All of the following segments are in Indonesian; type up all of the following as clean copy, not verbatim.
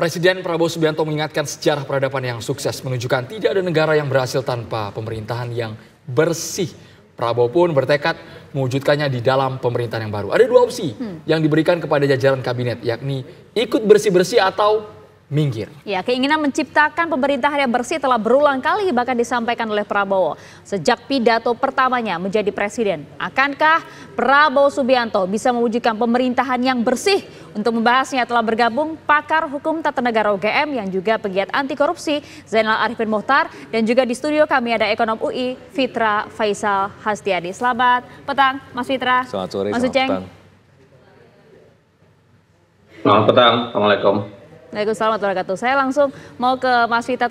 Presiden Prabowo Subianto mengingatkan sejarah peradaban yang sukses menunjukkan tidak ada negara yang berhasil tanpa pemerintahan yang bersih. Prabowo pun bertekad mewujudkannya di dalam pemerintahan yang baru. Ada dua opsi yang diberikan kepada jajaran kabinet, yakni ikut bersih-bersih atau minggir. Ya, keinginan menciptakan pemerintahan yang bersih telah berulang kali bahkan disampaikan oleh Prabowo sejak pidato pertamanya menjadi presiden. Akankah Prabowo Subianto bisa mewujudkan pemerintahan yang bersih? Untuk membahasnya telah bergabung pakar hukum tata negara UGM yang juga pegiat anti korupsi Zainal Arifin Mohtar, dan juga di studio kami ada ekonom UI Fitra Faisal Hastiadi. Selamat petang Mas Fitra. Selamat sore, Mas Uceng. Selamat petang, Assalamualaikum. Waalaikumsalam warahmatullahi wabarakatuh. Saya langsung mau ke Mas Fitra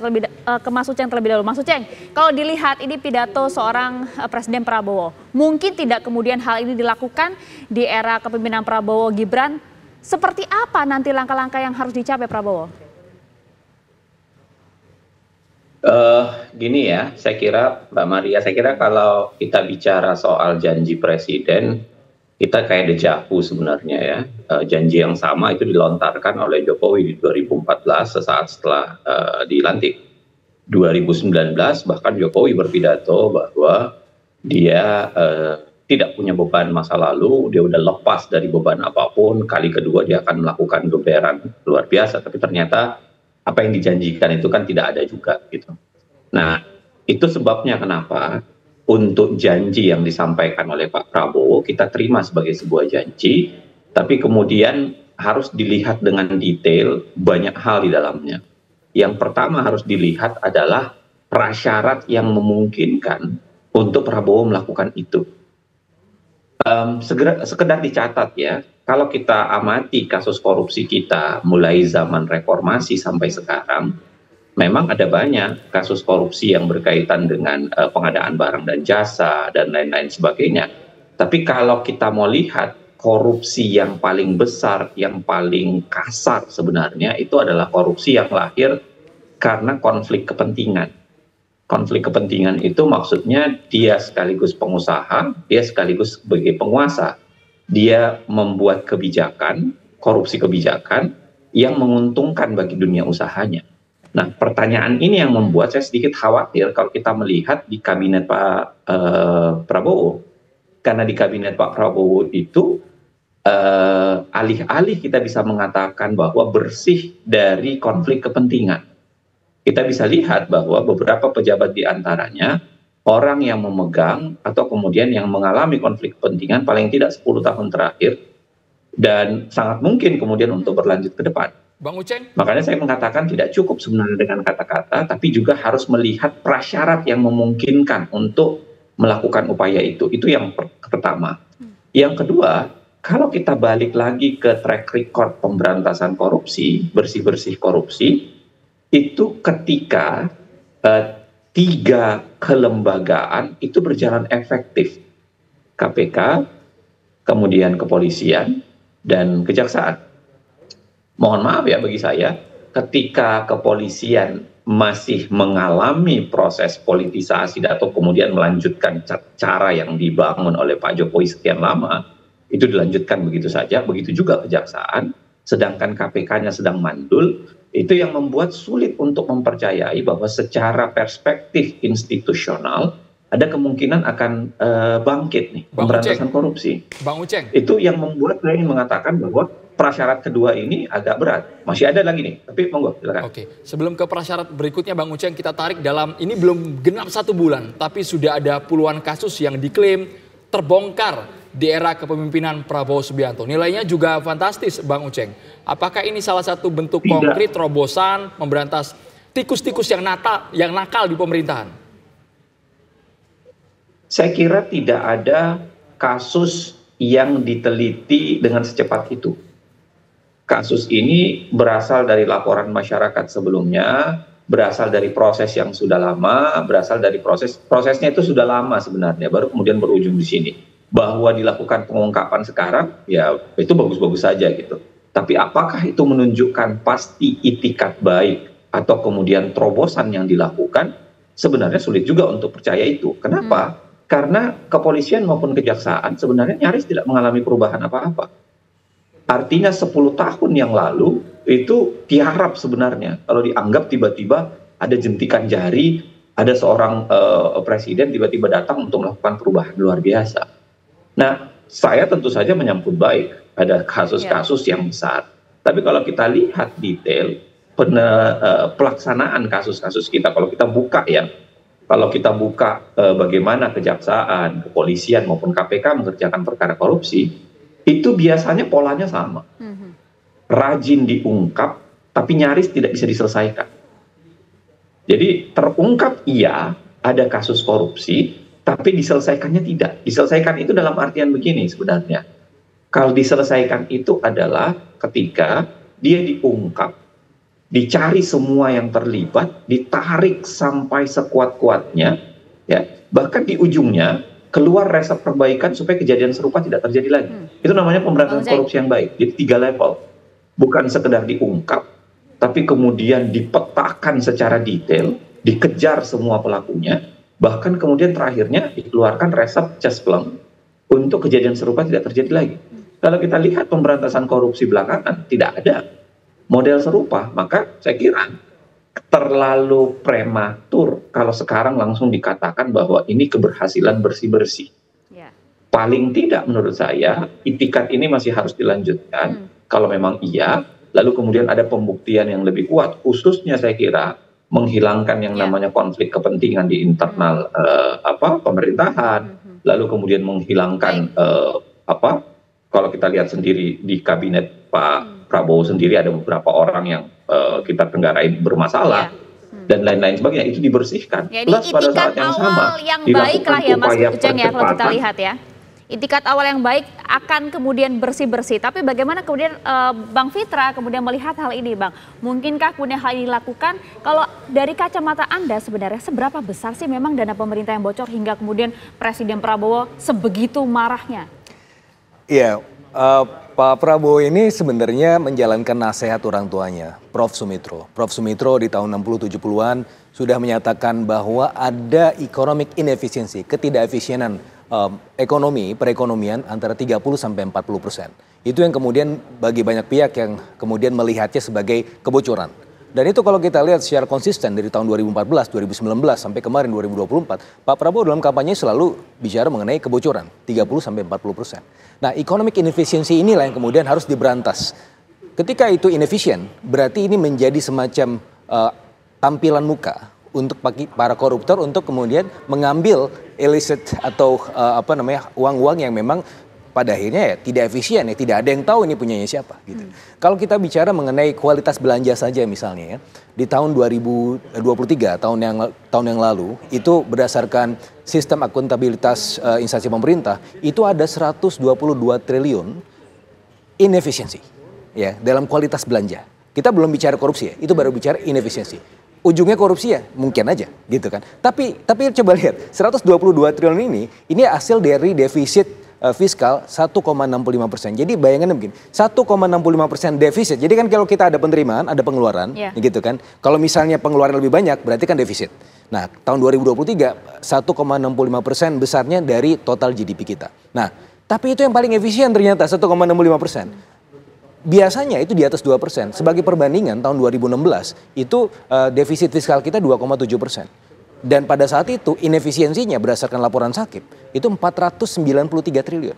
ke Mas Uceng terlebih dahulu. Mas Uceng, kalau dilihat ini pidato seorang Presiden Prabowo, mungkin tidak kemudian hal ini dilakukan di era kepemimpinan Prabowo Gibran. Seperti apa nanti langkah-langkah yang harus dicapai Prabowo? Gini ya, saya kira Mbak Maria, saya kira kalau kita bicara soal janji presiden, kita kayak dejavu sebenarnya ya. Janji yang sama itu dilontarkan oleh Jokowi di 2014 sesaat setelah dilantik. 2019 bahkan Jokowi berpidato bahwa dia tidak punya beban masa lalu, dia udah lepas dari beban apapun, kali kedua dia akan melakukan geberan luar biasa, tapi ternyata apa yang dijanjikan itu kan tidak ada juga gitu. Nah, itu sebabnya kenapa untuk janji yang disampaikan oleh Pak Prabowo kita terima sebagai sebuah janji, tapi kemudian harus dilihat dengan detail banyak hal di dalamnya. Yang pertama harus dilihat adalah prasyarat yang memungkinkan untuk Prabowo melakukan itu. Sekedar dicatat ya, kalau kita amati kasus korupsi kita mulai zaman reformasi sampai sekarang, memang ada banyak kasus korupsi yang berkaitan dengan pengadaan barang dan jasa dan lain-lain sebagainya. Tapi kalau kita mau lihat korupsi yang paling besar, yang paling kasar sebenarnya itu adalah korupsi yang lahir karena konflik kepentingan. Konflik kepentingan itu maksudnya dia sekaligus pengusaha, dia sekaligus sebagai penguasa. Dia membuat kebijakan, korupsi kebijakan yang menguntungkan bagi dunia usahanya. Nah, pertanyaan ini yang membuat saya sedikit khawatir kalau kita melihat di kabinet Pak Prabowo. Karena di kabinet Pak Prabowo itu alih-alih kita bisa mengatakan bahwa bersih dari konflik kepentingan. Kita bisa lihat bahwa beberapa pejabat di antaranya orang yang memegang atau kemudian yang mengalami konflik kepentingan paling tidak 10 tahun terakhir dan sangat mungkin kemudian untuk berlanjut ke depan. Bang Uceng. Makanya saya mengatakan tidak cukup sebenarnya dengan kata-kata, tapi juga harus melihat prasyarat yang memungkinkan untuk melakukan upaya itu. Itu yang pertama. Yang kedua, kalau kita balik lagi ke track record pemberantasan korupsi, bersih-bersih korupsi, itu ketika 3 kelembagaan itu berjalan efektif. KPK, kemudian kepolisian, dan kejaksaan. Mohon maaf ya bagi saya, ketika kepolisian masih mengalami proses politisasi atau kemudian melanjutkan cara yang dibangun oleh Pak Jokowi sekian lama, itu dilanjutkan begitu saja, begitu juga kejaksaan, sedangkan KPK-nya sedang mandul, itu yang membuat sulit untuk mempercayai bahwa secara perspektif institusional ada kemungkinan akan bangkit nih pemberantasan korupsi. Bang Uceng. Itu yang membuat saya ingin mengatakan bahwa prasyarat kedua ini agak berat. Masih ada lagi nih, tapi monggo silakan. Oke, sebelum ke prasyarat berikutnya Bang Uceng, kita tarik dalam, ini belum genap 1 bulan, tapi sudah ada puluhan kasus yang diklaim terbongkar di era kepemimpinan Prabowo Subianto. Nilainya juga fantastis Bang Uceng. Apakah ini salah satu bentuk konkret terobosan memberantas tikus-tikus yang nakal di pemerintahan? Saya kira tidak ada kasus yang diteliti dengan secepat itu. Kasus ini berasal dari laporan masyarakat sebelumnya, berasal dari proses yang sudah lama, berasal dari prosesnya itu sudah lama sebenarnya, baru kemudian berujung di sini. Bahwa dilakukan pengungkapan sekarang, ya itu bagus-bagus saja gitu. Tapi apakah itu menunjukkan pasti itikat baik atau kemudian terobosan yang dilakukan? Sebenarnya sulit juga untuk percaya itu. Kenapa? Karena kepolisian maupun kejaksaan sebenarnya nyaris tidak mengalami perubahan apa-apa. Artinya 10 tahun yang lalu itu tiarap sebenarnya kalau dianggap tiba-tiba ada jentikan jari, ada seorang presiden tiba-tiba datang untuk melakukan perubahan luar biasa. Nah, saya tentu saja menyambut baik ada kasus-kasus yang besar. Tapi kalau kita lihat detail pelaksanaan kasus-kasus kita, kalau kita buka bagaimana kejaksaan, kepolisian maupun KPK mengerjakan perkara korupsi, itu biasanya polanya sama. Rajin diungkap, tapi nyaris tidak bisa diselesaikan. Jadi terungkap iya ada kasus korupsi, tapi diselesaikannya tidak. Diselesaikan itu dalam artian begini sebenarnya. Kalau diselesaikan itu adalah ketika dia diungkap, dicari semua yang terlibat, ditarik sampai sekuat-kuatnya, ya. Bahkan di ujungnya keluar resep perbaikan supaya kejadian serupa tidak terjadi lagi. Itu namanya pemberantasan korupsi yang baik. Jadi 3 level. Bukan sekedar diungkap, tapi kemudian dipetakan secara detail, dikejar semua pelakunya, bahkan kemudian terakhirnya dikeluarkan resep cespleng untuk kejadian serupa tidak terjadi lagi. Kalau kita lihat pemberantasan korupsi belakangan, tidak ada model serupa, maka saya kira terlalu prematur kalau sekarang langsung dikatakan bahwa ini keberhasilan bersih-bersih. Paling tidak menurut saya, itikat ini masih harus dilanjutkan. Kalau memang iya, lalu kemudian ada pembuktian yang lebih kuat, khususnya saya kira menghilangkan yang namanya konflik kepentingan di internal pemerintahan, lalu kemudian menghilangkan kalau kita lihat sendiri di kabinet Pak Prabowo sendiri ada beberapa orang yang kita tenggarai bermasalah dan lain-lain sebagainya, itu dibersihkan. Ya, plus pada saat yang sama yang baik lah ya Mas Uceng ya kalau kita percepatan. lihat ya. Itikat awal yang baik akan kemudian bersih-bersih. Tapi bagaimana kemudian Bang Fitra kemudian melihat hal ini Bang? Mungkinkah kemudian hal ini dilakukan? Kalau dari kacamata Anda sebenarnya seberapa besar sih memang dana pemerintah yang bocor hingga kemudian Presiden Prabowo sebegitu marahnya? Iya, Pak Prabowo ini sebenarnya menjalankan nasihat orang tuanya, Prof. Sumitro. Prof. Sumitro di tahun 60-70-an sudah menyatakan bahwa ada economic inefficiency, ketidakefisienan ekonomi, perekonomian antara 30-40%. Itu yang kemudian bagi banyak pihak yang kemudian melihatnya sebagai kebocoran. Dan itu kalau kita lihat secara konsisten dari tahun 2014, 2019 sampai kemarin 2024, Pak Prabowo dalam kampanye selalu bicara mengenai kebocoran 30-40%. Nah, economic inefficiency inilah yang kemudian harus diberantas. Ketika itu inefisien, berarti ini menjadi semacam tampilan muka untuk para koruptor untuk kemudian mengambil illicit atau uang-uang yang memang pada akhirnya ya tidak efisien, ya tidak ada yang tahu ini punyanya siapa gitu. Kalau kita bicara mengenai kualitas belanja saja misalnya ya, di tahun 2023 tahun yang lalu itu berdasarkan sistem akuntabilitas instansi pemerintah itu ada 122 triliun inefisiensi ya dalam kualitas belanja. Kita belum bicara korupsi ya, itu baru bicara inefisiensi. Ujungnya korupsi ya mungkin aja gitu kan. Tapi coba lihat 122 triliun ini hasil dari defisit fiskal 1,65%. Jadi bayangannya begini, 1,65% defisit. Jadi kan kalau kita ada penerimaan, ada pengeluaran, gitu kan. Kalau misalnya pengeluaran lebih banyak, berarti kan defisit. Nah, tahun 2023 1,65% besarnya dari total GDP kita. Nah, tapi itu yang paling efisien ternyata 1,65%. Biasanya itu di atas 2%. Sebagai perbandingan tahun 2016 itu defisit fiskal kita 2,7%. Dan pada saat itu inefisiensinya berdasarkan laporan Sakip itu 493 triliun.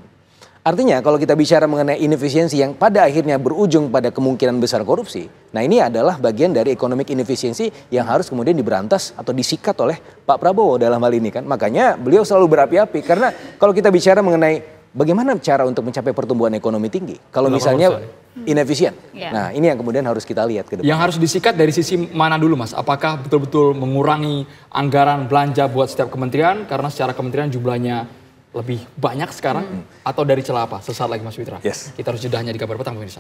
Artinya kalau kita bicara mengenai inefisiensi yang pada akhirnya berujung pada kemungkinan besar korupsi. Nah ini adalah bagian dari economic inefisiensi yang harus kemudian diberantas atau disikat oleh Pak Prabowo dalam hal ini kan. Makanya beliau selalu berapi-api karena kalau kita bicara mengenai bagaimana cara untuk mencapai pertumbuhan ekonomi tinggi. Kalau misalnya inefisien. Nah ini yang kemudian harus kita lihat ke depan. Yang harus disikat dari sisi mana dulu Mas? Apakah betul-betul mengurangi anggaran belanja buat setiap kementerian karena secara kementerian jumlahnya lebih banyak sekarang? Atau dari celah apa? Sesaat lagi Mas Fitra. Kita harus jedahnya di kabar petang pemirsa.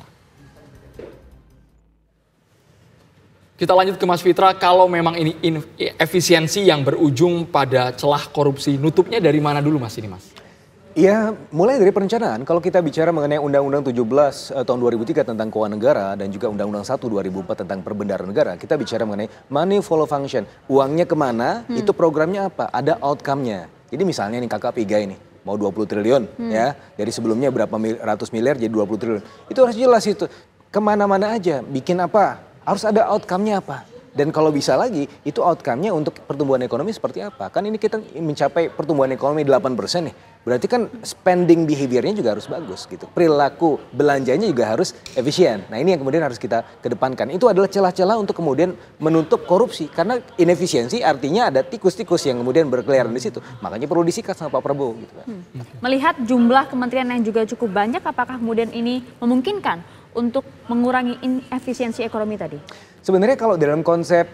Kita lanjut ke Mas Fitra, kalau memang ini efisiensi yang berujung pada celah korupsi, nutupnya dari mana dulu Mas ini Mas? Ya, mulai dari perencanaan. Kalau kita bicara mengenai Undang-Undang 17 tahun 2003 tentang keuangan negara dan juga Undang-Undang 1 2004 tentang perbendaharaan negara, kita bicara mengenai money follow function. Uangnya kemana, itu programnya apa, ada outcome-nya. Jadi misalnya nih KKP ini mau 20 triliun ya, dari sebelumnya berapa ratus miliar jadi 20 triliun. Itu harus jelas itu. kemana-mana aja, bikin apa, harus ada outcome-nya apa. Dan kalau bisa lagi, itu outcome-nya untuk pertumbuhan ekonomi seperti apa. Kan ini kita mencapai pertumbuhan ekonomi 8% nih. Berarti kan spending behavior-nya juga harus bagus gitu. Perilaku belanjanya juga harus efisien. Nah ini yang kemudian harus kita kedepankan. Itu adalah celah-celah untuk kemudian menutup korupsi. Karena inefisiensi artinya ada tikus-tikus yang kemudian berkeliaran di situ. Makanya perlu disikat sama Pak Prabowo gitu kan. Melihat jumlah kementerian yang juga cukup banyak, apakah kemudian ini memungkinkan untuk mengurangi inefisiensi ekonomi tadi? Sebenarnya kalau dalam konsep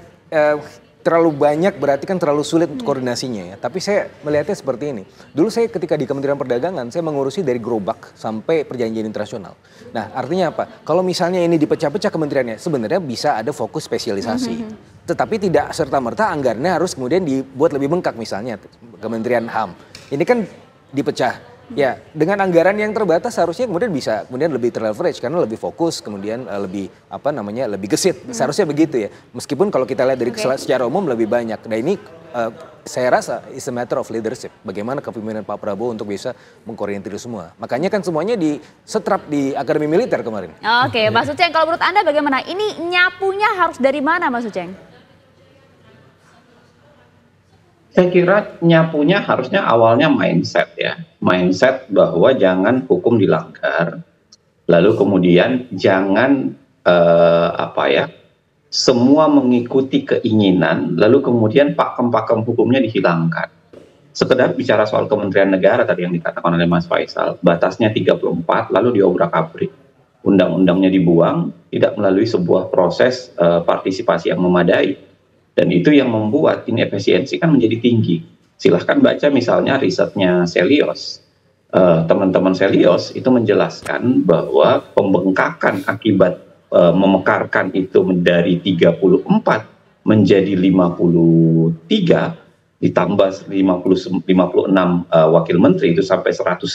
terlalu banyak berarti kan terlalu sulit untuk koordinasinya ya. Tapi saya melihatnya seperti ini. Dulu saya ketika di Kementerian Perdagangan saya mengurusi dari gerobak sampai perjanjian internasional. Nah artinya apa? Kalau misalnya ini dipecah-pecah kementeriannya sebenarnya bisa ada fokus spesialisasi. Tetapi tidak serta-merta anggarannya harus kemudian dibuat lebih bengkak misalnya Kementerian HAM. Ini kan dipecah. Ya, dengan anggaran yang terbatas harusnya kemudian bisa kemudian lebih terleverage karena lebih fokus, kemudian lebih lebih gesit. Seharusnya begitu ya. Meskipun kalau kita lihat dari secara umum lebih banyak. Nah ini saya rasa is a matter of leadership. Bagaimana kepemimpinan Pak Prabowo untuk bisa mengkoordinir semua. Makanya kan semuanya disetrap di Akademi Militer kemarin. Oke, Mas Uceng, kalau menurut Anda bagaimana? Ini nyapunya harus dari mana, Mas Uceng? Saya kira nyapunya harusnya awalnya mindset ya. Mindset bahwa jangan hukum dilanggar. Lalu kemudian jangan semua mengikuti keinginan, lalu kemudian pakem-pakem hukumnya dihilangkan. Sekedar bicara soal Kementerian Negara tadi yang dikatakan oleh Mas Faisal, batasnya 34 lalu diobrak-abrik. Undang-undangnya dibuang, tidak melalui sebuah proses partisipasi yang memadai. Dan itu yang membuat inefisiensi kan menjadi tinggi. Silahkan baca misalnya risetnya Selios. Teman-teman Selios itu menjelaskan bahwa pembengkakan akibat memekarkan itu dari 34 menjadi 53 ditambah 56 wakil menteri itu sampai 109,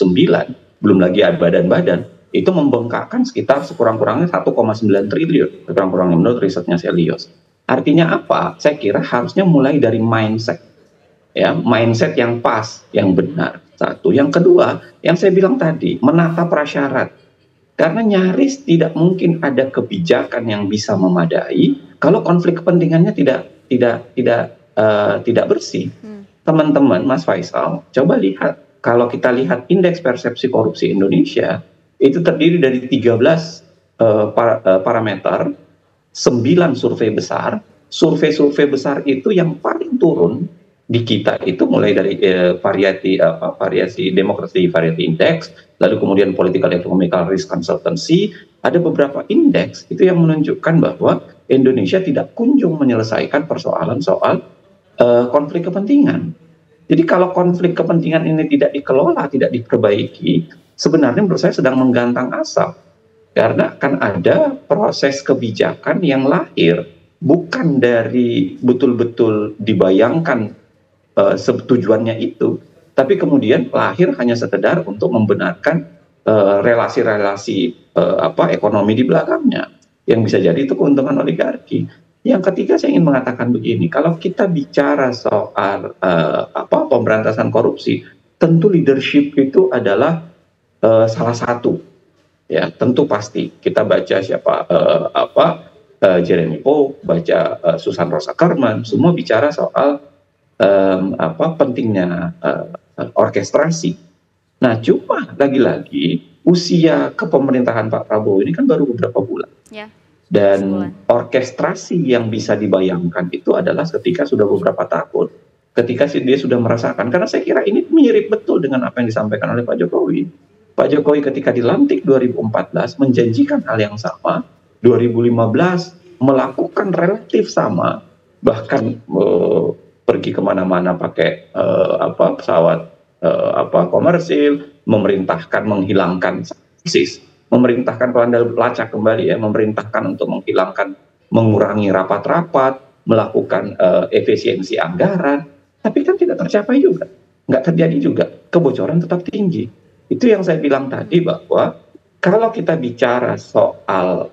belum lagi badan-badan, itu membengkakkan sekitar sekurang-kurangnya 1,9 triliun sekurang-kurangnya menurut risetnya Selios. Artinya apa? Saya kira harusnya mulai dari mindset. Ya, mindset yang pas, yang benar. Satu. Yang kedua, yang saya bilang tadi, menata prasyarat. Karena nyaris tidak mungkin ada kebijakan yang bisa memadai kalau konflik kepentingannya tidak bersih. Teman-teman, Mas Faisal, coba lihat. Kalau kita lihat indeks persepsi korupsi Indonesia, itu terdiri dari 13 parameter, 9 survei besar. Survei-survei besar itu yang paling turun di kita itu mulai dari variasi Democracy Variety Index, lalu kemudian Political Economical Risk Consultancy, ada beberapa indeks itu yang menunjukkan bahwa Indonesia tidak kunjung menyelesaikan persoalan soal konflik kepentingan. Jadi kalau konflik kepentingan ini tidak dikelola, tidak diperbaiki, sebenarnya menurut saya sedang menggantang asap. Karena akan ada proses kebijakan yang lahir bukan dari betul-betul dibayangkan tujuannya itu, tapi kemudian lahir hanya sekedar untuk membenarkan relasi-relasi ekonomi di belakangnya yang bisa jadi itu keuntungan oligarki. Yang ketiga saya ingin mengatakan begini, kalau kita bicara soal pemberantasan korupsi, tentu leadership itu adalah salah satu. Ya, tentu pasti kita baca siapa Jeremy Pope, baca Susan Rosa Kerman, semua bicara soal pentingnya orkestrasi. Nah, cuma lagi-lagi usia kepemerintahan Pak Prabowo ini kan baru beberapa bulan. Ya, dan orkestrasi yang bisa dibayangkan itu adalah ketika sudah beberapa tahun, ketika dia sudah merasakan. Karena saya kira ini mirip betul dengan apa yang disampaikan oleh Pak Jokowi. Pak Jokowi ketika dilantik 2014 menjanjikan hal yang sama, 2015 melakukan relatif sama, bahkan pergi kemana-mana pakai pesawat komersil, memerintahkan menghilangkan sanksis, memerintahkan kalau Anda lacak kembali ya, memerintahkan untuk mengurangi rapat-rapat, melakukan efisiensi anggaran, tapi kan tidak tercapai juga, nggak terjadi juga, kebocoran tetap tinggi. Itu yang saya bilang tadi bahwa kalau kita bicara soal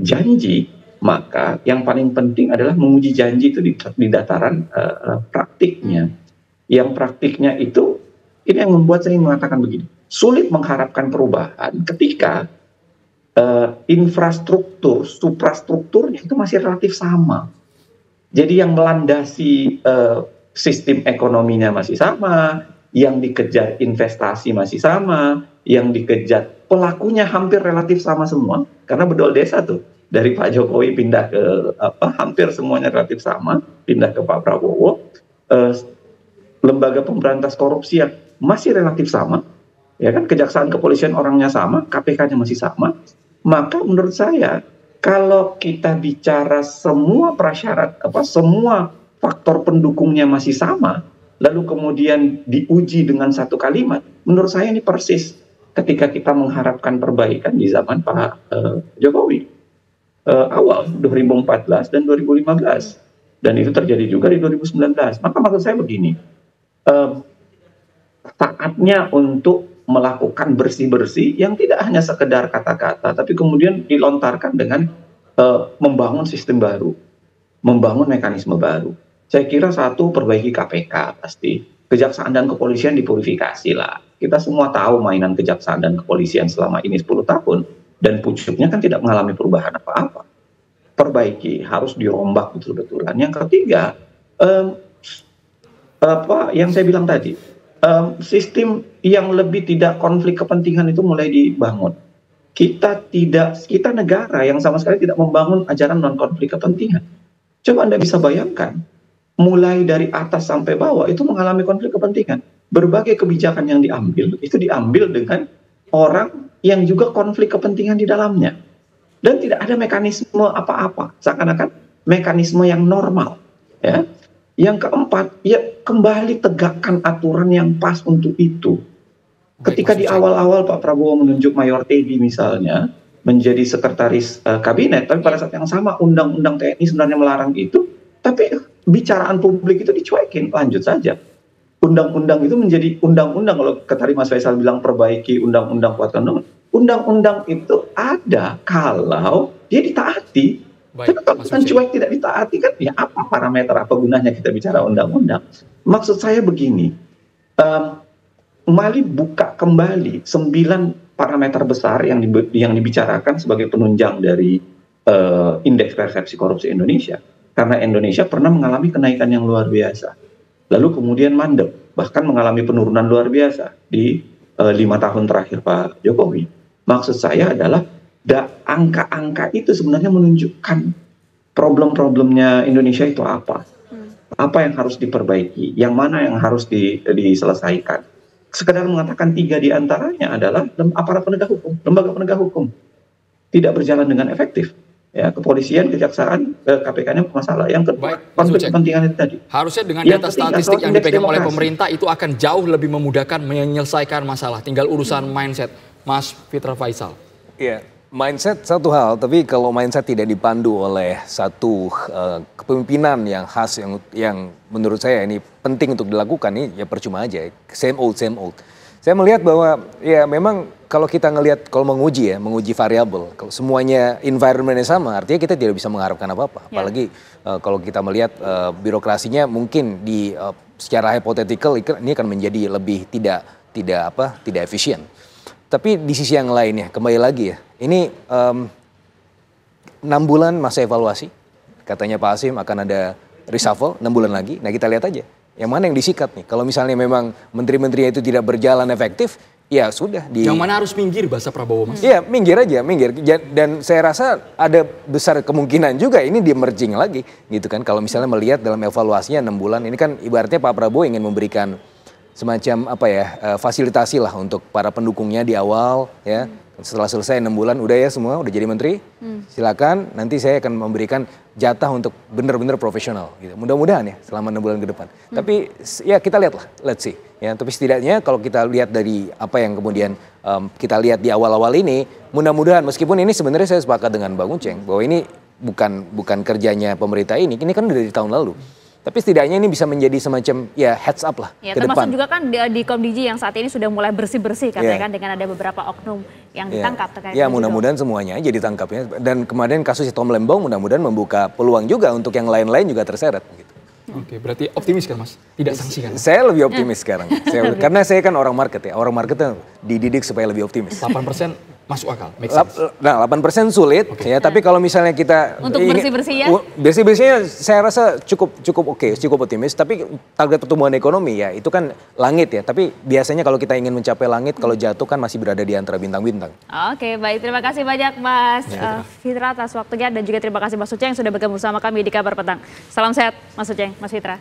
janji, maka yang paling penting adalah menguji janji itu di dataran praktiknya. Yang praktiknya itu, ini yang membuat saya mengatakan begini, sulit mengharapkan perubahan ketika infrastruktur, suprastrukturnya itu masih relatif sama. Jadi yang melandasi sistem ekonominya masih sama, yang dikejar investasi masih sama, yang dikejar pelakunya hampir relatif sama semua, karena bedol desa tuh dari Pak Jokowi pindah ke hampir semuanya relatif sama, pindah ke Pak Prabowo. Lembaga pemberantas korupsi yang masih relatif sama, ya kan, kejaksaan kepolisian orangnya sama, KPK-nya masih sama. Maka menurut saya kalau kita bicara semua prasyarat, semua faktor pendukungnya masih sama, lalu kemudian diuji dengan satu kalimat, menurut saya ini persis ketika kita mengharapkan perbaikan di zaman Pak Jokowi awal 2014 dan 2015, dan itu terjadi juga di 2019. Maka maksud saya begini, saatnya untuk melakukan bersih-bersih yang tidak hanya sekedar kata-kata, tapi kemudian dilontarkan dengan membangun sistem baru, membangun mekanisme baru. Saya kira satu, perbaiki KPK pasti. Kejaksaan dan kepolisian dipurifikasi lah. Kita semua tahu mainan kejaksaan dan kepolisian selama ini 10 tahun, dan pucuknya kan tidak mengalami perubahan apa-apa. Perbaiki, harus dirombak betul-betulan. Yang ketiga, yang saya bilang tadi, sistem yang lebih tidak konflik kepentingan itu mulai dibangun. Kita negara yang sama sekali tidak membangun ajaran non konflik kepentingan. Coba Anda bisa bayangkan, mulai dari atas sampai bawah itu mengalami konflik kepentingan. Berbagai kebijakan yang diambil itu diambil dengan orang yang juga konflik kepentingan di dalamnya, dan tidak ada mekanisme apa-apa, seakan-akan mekanisme yang normal, ya. Yang keempat, ya kembali tegakkan aturan yang pas untuk itu. Ketika di awal-awal Pak Prabowo menunjuk Mayor Teddy misalnya menjadi sekretaris kabinet, tapi pada saat yang sama undang-undang TNI sebenarnya melarang itu, tapi bicaraan publik itu dicuekin, lanjut saja. Undang-undang itu menjadi undang-undang, kalau tadi Mas Faisal bilang perbaiki undang-undang, kuatkan undang-undang itu ada kalau dia ditaati. Tapi kalau cuek tidak ditaati kan, ya apa parameter, apa gunanya kita bicara undang-undang? Maksud saya begini, Mali buka kembali 9 parameter besar yang dibicarakan sebagai penunjang dari indeks persepsi korupsi Indonesia. Karena Indonesia pernah mengalami kenaikan yang luar biasa, lalu kemudian mandek, bahkan mengalami penurunan luar biasa di 5 tahun terakhir Pak Jokowi. Maksud saya adalah angka-angka itu sebenarnya menunjukkan problem-problemnya Indonesia itu apa yang harus diperbaiki, yang mana yang harus diselesaikan. Sekedar mengatakan 3 di antaranya adalah aparat penegak hukum, lembaga penegak hukum tidak berjalan dengan efektif. Ya, kepolisian, kejaksaan, KPK-nya bermasalah. Yang kedua, konflik kepentingan itu tadi. Harusnya dengan data statistik yang dipegang oleh pemerintah itu akan jauh lebih memudahkan menyelesaikan masalah. Tinggal urusan mindset, Mas Fitra Faisal. Iya, mindset satu hal, tapi kalau mindset tidak dipandu oleh satu kepemimpinan yang khas, yang menurut saya ini penting untuk dilakukan, ini ya percuma aja, same old. Saya melihat bahwa ya memang kalau kita kalau menguji variabel, kalau semuanya environment-nya sama, artinya kita tidak bisa mengharapkan apa-apa. Apalagi kalau kita melihat birokrasinya mungkin secara hypothetical ini akan menjadi lebih tidak efisien. Tapi di sisi yang lainnya, kembali lagi ya, ini 6 bulan masa evaluasi, katanya Pak Hasim akan ada reshuffle 6 bulan lagi. Nah kita lihat aja, yang mana yang disikat nih. Kalau misalnya memang menteri-menterinya itu tidak berjalan efektif, ya sudah. Yang mana harus minggir bahasa Prabowo, Mas? Iya, minggir. Dan saya rasa ada besar kemungkinan juga ini di merging lagi, gitu kan. Kalau misalnya melihat dalam evaluasinya 6 bulan, ini kan ibaratnya Pak Prabowo ingin memberikan semacam fasilitasi lah untuk para pendukungnya di awal, ya. Setelah selesai 6 bulan, udah ya semua, udah jadi menteri, silakan nanti saya akan memberikan jatah untuk benar-benar profesional. Gitu. Mudah-mudahan ya selama 6 bulan ke depan. Tapi ya kita lihat lah, let's see. Ya, tapi setidaknya kalau kita lihat dari apa yang kemudian kita lihat di awal-awal ini, mudah-mudahan meskipun ini sebenarnya saya sepakat dengan Bang Uceng bahwa ini bukan kerjanya pemerintah ini kan dari tahun lalu. Tapi setidaknya ini bisa menjadi semacam ya heads up lah ya, ke depan. Termasuk juga kan di Komdiji yang saat ini sudah mulai bersih-bersih katanya kan dengan ada beberapa oknum yang ditangkap terkait. Ya mudah-mudahan semuanya aja ditangkapnya. Dan kemarin kasus Tom Lembong mudah-mudahan membuka peluang juga untuk yang lain-lain juga terseret. Gitu. Oke, berarti optimis kan Mas? Tidak sanksi kan? Saya lebih optimis sekarang. Karena saya kan orang market ya. Orang market dididik supaya lebih optimis. 8% Masuk akal, make sense. Nah, 8% sulit ya, tapi kalau misalnya kita Untuk bersih-bersih ya? Bersih-bersihnya saya rasa cukup oke, cukup optimis, tapi target pertumbuhan ekonomi ya itu kan langit ya, tapi biasanya kalau kita ingin mencapai langit, kalau jatuh kan masih berada di antara bintang-bintang. Oke, baik, terima kasih banyak Mas Fitra atas waktunya dan juga terima kasih Mas Uceng yang sudah bergabung bersama kami di Kabar Petang. Salam sehat Mas Uceng, Mas Fitra.